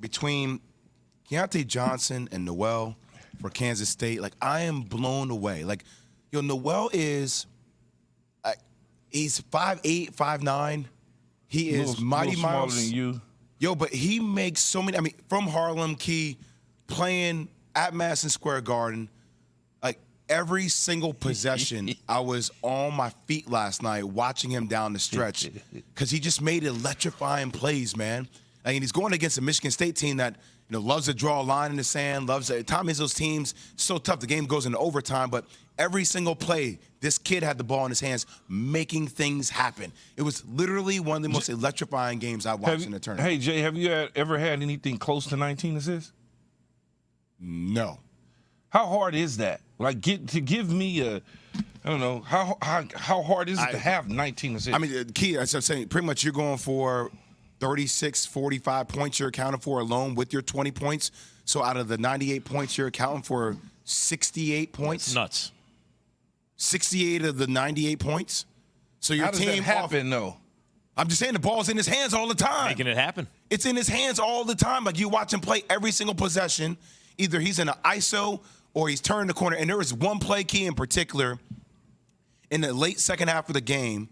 between Keontae Johnson and Noel for Kansas State, like, I am blown away. Like, Noel is he's 5'8", 5'9". He is Mighty Mouse. Smaller than you. Yo, but he makes so many. I mean, from Harlem, Key, playing at Madison Square Garden, like every single possession, I was on my feet last night watching him down the stretch because he just made electrifying plays, man. I mean, he's going against a Michigan State team that loves to draw a line in the sand, loves to, Tom Izzo's teams, so tough. The game goes into overtime, but every single play, this kid had the ball in his hands, making things happen. It was literally one of the most electrifying games I've watched in the tournament. Hey, Jay, have you ever had anything close to 19 assists? No. How hard is that? Like, give me a, I don't know, how hard is it to have 19 assists? I mean, Key, as I'm saying, pretty much you're going for 36, 45 points you're accounting for alone with your 20 points. So out of the 98 points, you're accounting for 68 points. That's nuts. 68 of the 98 points. So your How does team that happen, though? I'm just saying the ball's in his hands all the time. Making it happen. It's in his hands all the time. Like, you watch him play every single possession. Either he's in an ISO or he's turning the corner. And there was one play, Key, in particular in the late second half of the game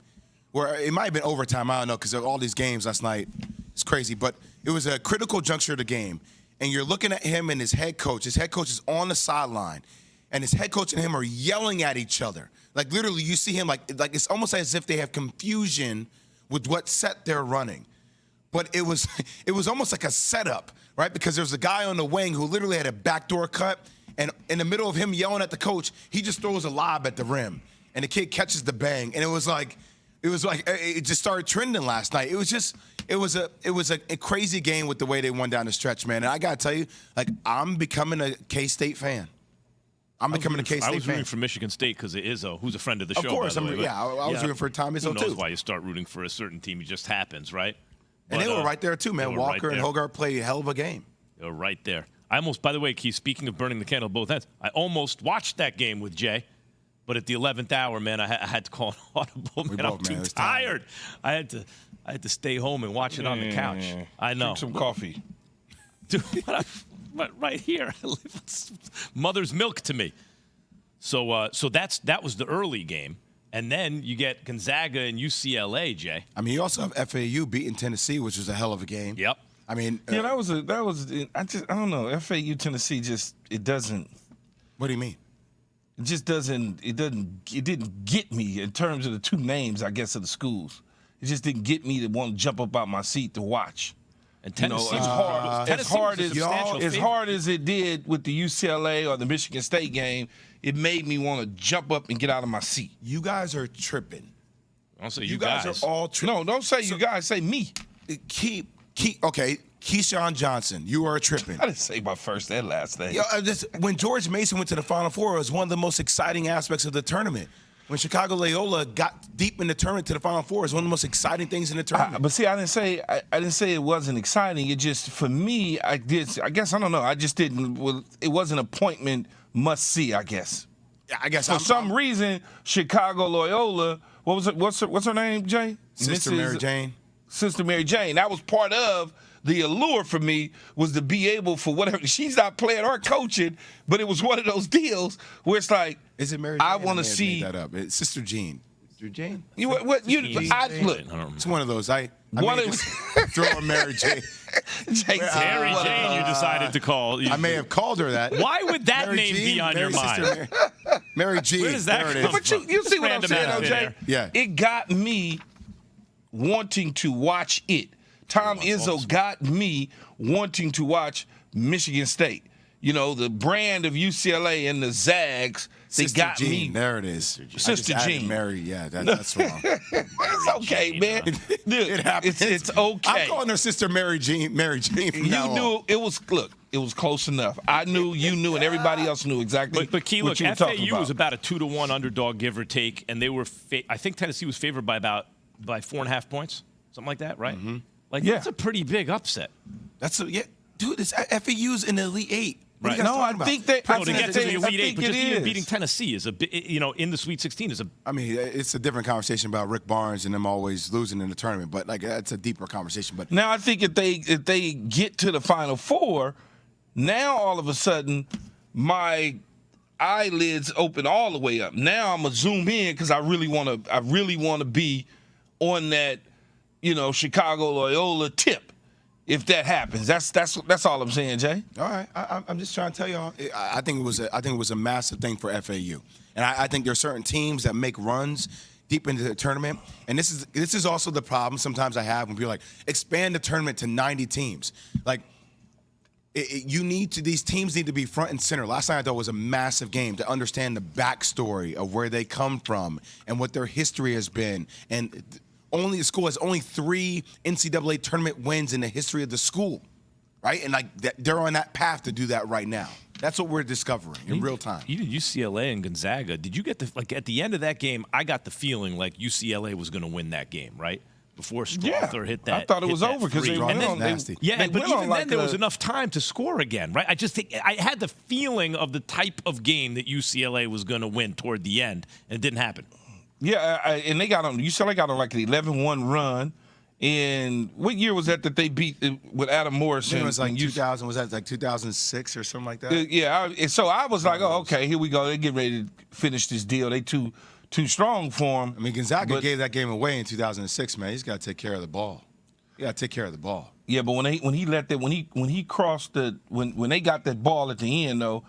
where it might have been overtime. I don't know, because of all these games last night. It's crazy. But it was a critical juncture of the game. And you're looking at him and his head coach. His head coach is on the sideline. And his head coach and him are yelling at each other. Like, literally, you see him like it's almost as if they have confusion with what set they're running. But it was almost like a setup, right? Because there's a guy on the wing who literally had a backdoor cut. And in the middle of him yelling at the coach, he just throws a lob at the rim. And the kid catches the bang. And it was like it just started trending last night. It was a crazy game with the way they won down the stretch, man. And I got to tell you, like, I'm becoming a K-State fan. I'm becoming a K-State fan. I was rooting for Michigan State because of Izzo, who's a friend of the show. Of course, by the way. I was rooting for Tom Izzo, too. Who knows why you start rooting for a certain team? It just happens, right? And they were right there, too, man. Walker and Hogarth played a hell of a game. They were right there. I almost, by the way, Keith, speaking of burning the candle at both ends, I almost watched that game with Jay. But at the 11th hour, man, I had to call an audible. Man, I'm too tired. I had to stay home and watch it on the couch. I know. Drink some coffee. Dude, but right here, mother's milk to me. So that was the early game, and then you get Gonzaga and UCLA, Jay. I mean, you also have FAU beating Tennessee, which was a hell of a game. Yep. I mean, yeah, that was I don't know. FAU Tennessee it doesn't. What do you mean? It just doesn't. It didn't get me in terms of the two names, I guess, of the schools. It just didn't get me to want to jump up out my seat to watch. And Tennessee, as hard as it did with the UCLA or the Michigan State game, it made me want to jump up and get out of my seat. You guys are tripping. Don't say you guys are all tripping. No, don't say you guys. Say me. Okay, Keyshawn Johnson, you are tripping. I didn't say my first and last name. Yo, when George Mason went to the Final Four, it was one of the most exciting aspects of the tournament. When Chicago Loyola got deep in the tournament to the Final Four, it was one of the most exciting things in the tournament. But see, I didn't say it wasn't exciting. It just, for me, I guess, I don't know. I just didn't. Well, it was an appointment must see, I guess. I guess for some reason, Chicago Loyola. What was it? What's her name, Jay? Sister Mary Jane. Sister Mary Jane. That was part of the allure for me, was to be able, for whatever, she's not playing or coaching, but it was one of those deals where it's like, is it Mary Jane? I want to see that up. It's Sister Jean. Sister Jane. Look, it's one of those. I throw a Mary Jane. Mary Jane, you decided to call. I may have called her that. Why would that Mary name Jean, be on your mind? Mary Jean. Where does that there it come is. from? But you see what I'm saying, OJ? Yeah. It got me wanting to watch it. Tom Izzo got me wanting to watch Michigan State. You know, the brand of UCLA and the Zags, they Sister got Jean, me. There it is. Sister Jean. Mary, yeah, that's wrong. It's okay, man. It happens. It's okay. I'm calling her Sister Mary Jean. Mary Jean. You knew it was. Look, it was close enough. I knew, you knew, and everybody else knew exactly. But Key, what look, you were talking FAU about. was about a 2-1 underdog, give or take, and they were. I think Tennessee was favored by 4.5 points, something like that, right? Like, that's a pretty big upset. Dude, FAU's in the Elite Eight. What are you No, guys I talking think about? that. No, to get to the Elite Eight, but just even is. beating Tennessee is a bit, in the Sweet 16 is a. I mean, it's a different conversation about Rick Barnes and them always losing in the tournament, but like that's a deeper conversation. But Now I think if they get to the Final Four, now all of a sudden my eyelids open all the way up. Now I'm gonna zoom in because I really want to be on that, Chicago Loyola tip. If that happens, that's all I'm saying, Jay. all right, I'm just trying to tell y'all. I think it was a massive thing for FAU, and I think there are certain teams that make runs deep into the tournament, and this is also the problem sometimes I have when people are like expand the tournament to 90 teams. Like these teams need to be front and center. Last night I thought was a massive game to understand the backstory of where they come from and what their history has been, and the school has only 3 NCAA tournament wins in the history of the school, right? And they're on that path to do that right now. That's what we're discovering in real time. Even UCLA and Gonzaga, did you get at the end of that game? I got the feeling like UCLA was going to win that game, right? Before Strother hit that. I thought it was over because they went on nasty. But even then there was enough time to score again, right? I just think I had the feeling of the type of game that UCLA was going to win toward the end, and it didn't happen. Yeah, and UCLA got on like an 11-1 run. And what year was that they beat with Adam Morrison? It was like 2000. Was that like 2006 or something like that? Yeah. So I was like, oh, okay, here we go. They get ready to finish this deal. They too strong for him. I mean, Gonzaga gave that game away in 2006. Man, he's got to take care of the ball. You got to take care of the ball. Yeah, but when he crossed when they got that ball at the end though,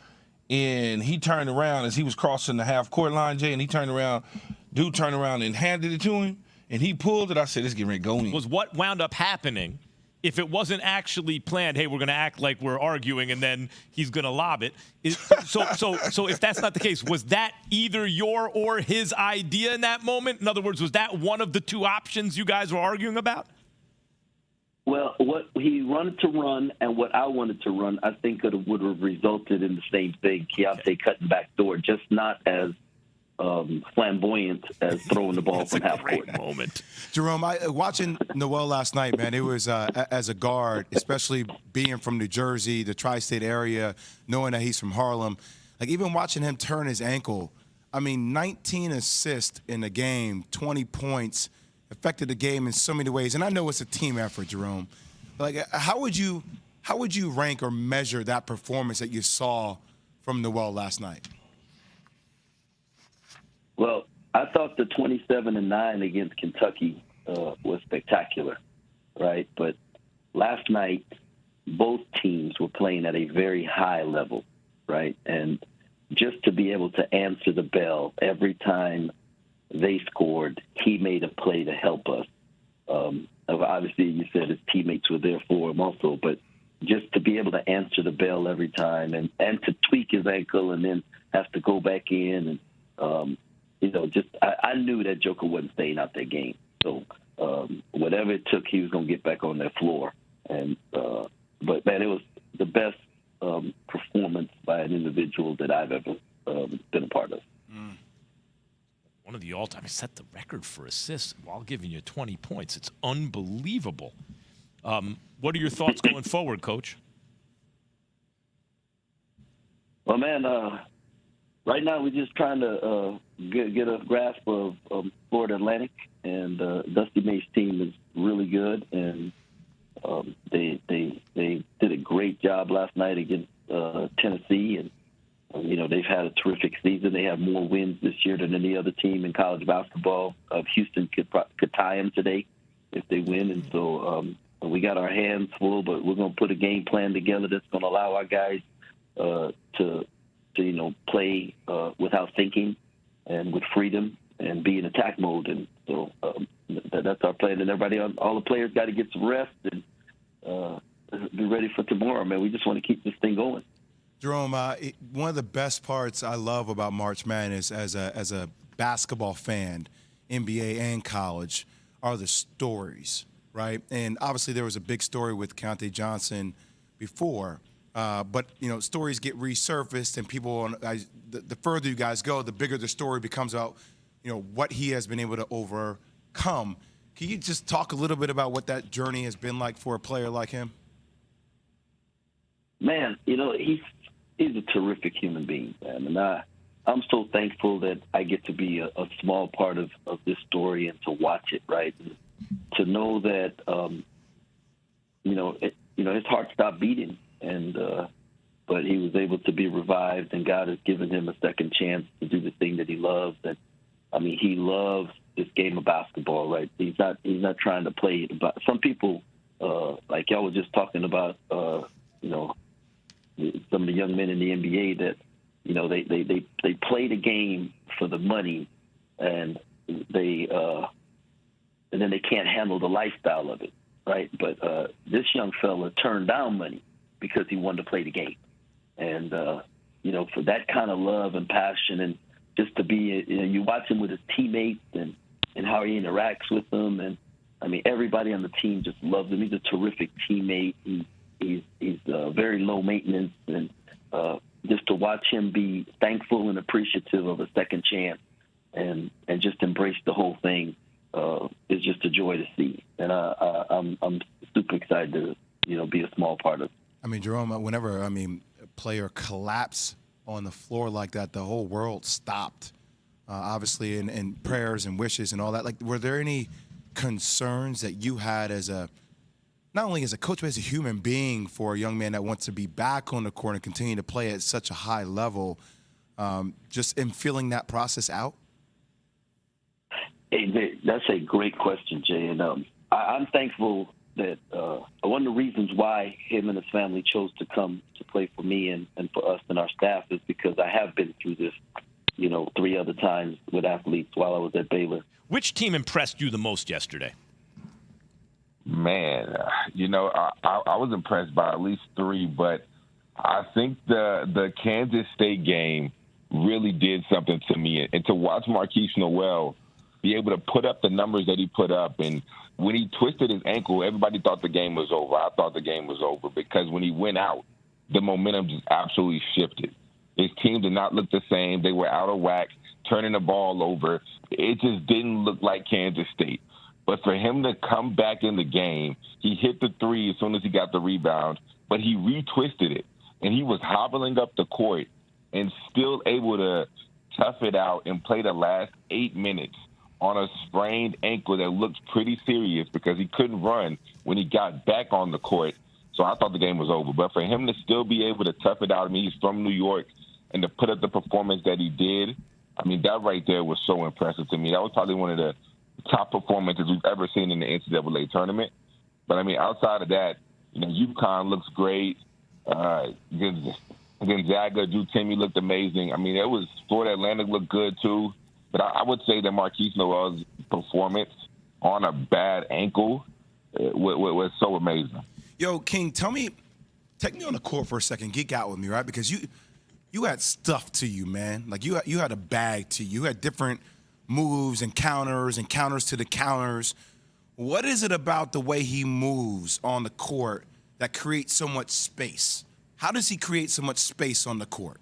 and he turned around as he was crossing the half court line, Jay, and he turned around. Dude turned around and handed it to him, and he pulled it. I said, "This getting ready to go in." Was what wound up happening? If it wasn't actually planned, hey, we're going to act like we're arguing, and then he's going to lob it. So if that's not the case, was that either your or his idea in that moment? In other words, was that one of the 2 options you guys were arguing about? Well, what he wanted to run and what I wanted to run, I think it would have resulted in the same thing. Keontae cutting back door, just not as flamboyant as throwing the ball from half court. Moment. Jerome, watching Noel last night, man, it was as a guard, especially being from New Jersey, the tri-state area, knowing that he's from Harlem, like even watching him turn his ankle. I mean, 19 assists in the game, 20 points, affected the game in so many ways. And I know it's a team effort, Jerome. But like, how would you rank or measure that performance that you saw from Noel last night? Well, I thought the 27-9 against Kentucky was spectacular, right? But last night, both teams were playing at a very high level, right? And just to be able to answer the bell every time they scored, he made a play to help us. Obviously, you said his teammates were there for him also, but just to be able to answer the bell every time and to tweak his ankle and then have to go back in and I knew that Joker wasn't staying out that game. So whatever it took, he was going to get back on that floor. And but man, it was the best performance by an individual that I've ever been a part of. One of the all-time, he set the record for assists while giving you 20 points. It's unbelievable. What are your thoughts going forward, Coach? Well, man, right now we're just trying to get a grasp of Florida Atlantic, and Dusty May's team is really good, and they did a great job last night against Tennessee, and they've had a terrific season. They have more wins this year than any other team in college basketball. Houston could tie them today if they win, and so we got our hands full, but we're going to put a game plan together that's going to allow our guys to play without thinking and with freedom and be in attack mode. And so that's our plan. And everybody, all the players got to get some rest and be ready for tomorrow, man. We just want to keep this thing going. Jerome, one of the best parts I love about March Madness as a basketball fan, NBA and college, are the stories, right? And obviously there was a big story with Keontae Johnson before, but stories get resurfaced, and people. The further you guys go, the bigger the story becomes about, what he has been able to overcome. Can you just talk a little bit about what that journey has been like for a player like him? Man, he's a terrific human being, man. And I'm so thankful that I get to be a small part of this story and to watch it, right? And to know that, his heart stopped beating, and but he was able to be revived, and God has given him a second chance to do the thing that he loves. And I mean, he loves this game of basketball, right? He's not trying to play it. But some people, like y'all were just talking about, some of the young men in the NBA that, they play the game for the money, and and then they can't handle the lifestyle of it, right? But this young fella turned down money because he wanted to play the game. And, for that kind of love and passion, and just to be, you watch him with his teammates and how he interacts with them. And, I mean, everybody on the team just loves him. He's a terrific teammate. He's very low maintenance. And just to watch him be thankful and appreciative of a second chance and just embrace the whole thing is just a joy to see. And I'm super excited to, be a small part of it. I mean, Jerome, whenever, a player collapsed on the floor like that, the whole world stopped, obviously, in prayers and wishes and all that. Like, were there any concerns that you had not only as a coach, but as a human being for a young man that wants to be back on the court and continue to play at such a high level, just in feeling that process out? Hey, that's a great question, Jay. And I'm thankful that one of the reasons why him and his family chose to come to play for me and for us and our staff is because I have been through this, 3 other times with athletes while I was at Baylor. Which team impressed you the most yesterday? Man, I was impressed by at least 3, but I think the Kansas State game really did something to me. And to watch Marquise Noel be able to put up the numbers that he put up, and when he twisted his ankle, everybody thought the game was over. I thought the game was over because when he went out, the momentum just absolutely shifted. His team did not look the same. They were out of whack, turning the ball over. It just didn't look like Kansas State. But for him to come back in the game, he hit the 3 as soon as he got the rebound, but he retwisted it. And he was hobbling up the court and still able to tough it out and play the last 8 minutes on a sprained ankle that looked pretty serious because he couldn't run when he got back on the court. So I thought the game was over. But for him to still be able to tough it out, he's from New York, and to put up the performance that he did, that right there was so impressive to me. That was probably one of the top performances we've ever seen in the NCAA tournament. But, outside of that, UConn looks great. Gonzaga, Drew Timme looked amazing. It was Florida Atlantic looked good too. But I would say that Marquise Noel's performance on a bad ankle was so amazing. Yo, King, take me on the court for a second. Geek out with me, right? Because you had stuff to you, man. Like you had a bag to you. You had different moves and counters to the counters. What is it about the way he moves on the court that creates so much space? How does he create so much space on the court?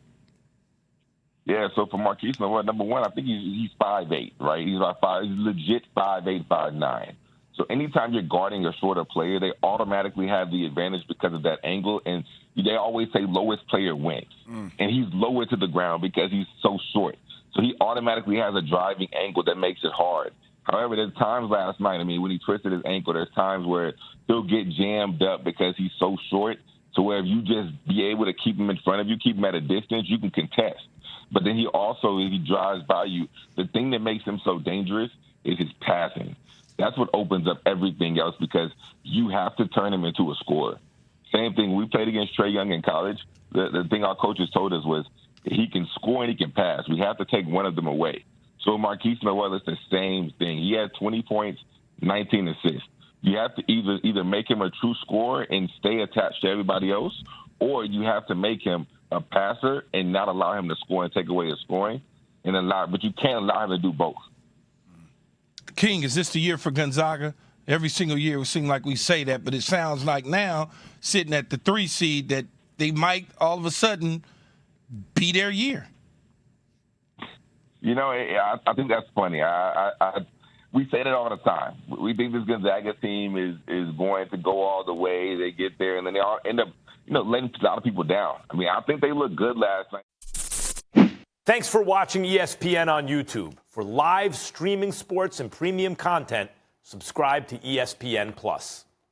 Yeah, so for Marquise Noel, number one, I think he's 5'8", right? He's legit 5'8", 5'9". So anytime you're guarding a shorter player, they automatically have the advantage because of that angle. And they always say lowest player wins. And he's lower to the ground because he's so short. So he automatically has a driving angle that makes it hard. However, there's times last night, when he twisted his ankle, there's times where he'll get jammed up because he's so short. So where if you just be able to keep him in front of you, keep him at a distance, you can contest. But then he also, if he drives by you, the thing that makes him so dangerous is his passing. That's what opens up everything else because you have to turn him into a scorer. Same thing. We played against Trae Young in college. The thing our coaches told us was he can score and he can pass. We have to take one of them away. So Marquise Noel is the same thing. He had 20 points, 19 assists. You have to either make him a true scorer and stay attached to everybody else, or you have to make him a passer and not allow him to score and take away his scoring. But you can't allow him to do both. King, is this the year for Gonzaga? Every single year it seems like we say that, but it sounds like now, sitting at the 3 seed, that they might all of a sudden be their year. I think that's funny. We say that all the time. We think this Gonzaga team is going to go all the way. They get there, and then they all end up letting a lot of people down. I mean, I think they looked good last night. Thanks for watching ESPN on YouTube. For live streaming sports and premium content, subscribe to ESPN+.